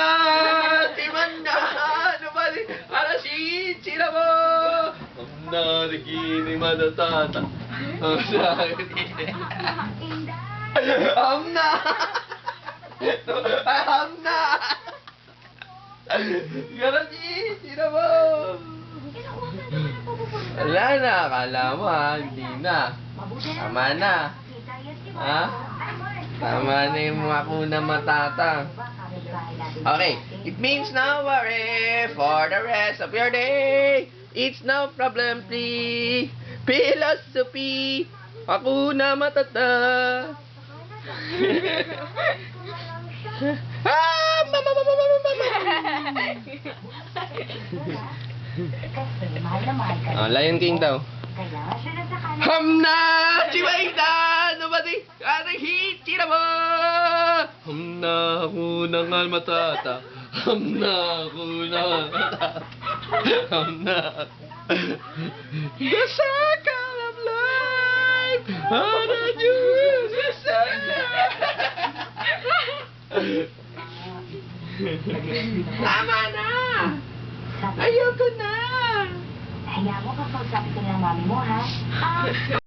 Hamna! Timanda! Ano ba? Arashi! Sira mo! Hamna! Nagini matatata. Hamna! Hamna! Arashi! Sira mo! Wala na. Akala mo ha. Hindi na. Tama na. Ha? Tama na yung mga kuna matata. Okay. It means no worry for the rest of your day. It's no problem free. Philosophy. Hakuna Matata. Ah! Mama! Oh, Lion King daw. Hamna! Chimaida! Nobody! Hichira mo! Hamna! Hakuna Matata. Hamna! Hakuna Matata. Hamna! The circle of life! How did you use the Tama na! Ayoko na! Hayaan mo kapag sabi ko ng mami mo, ha?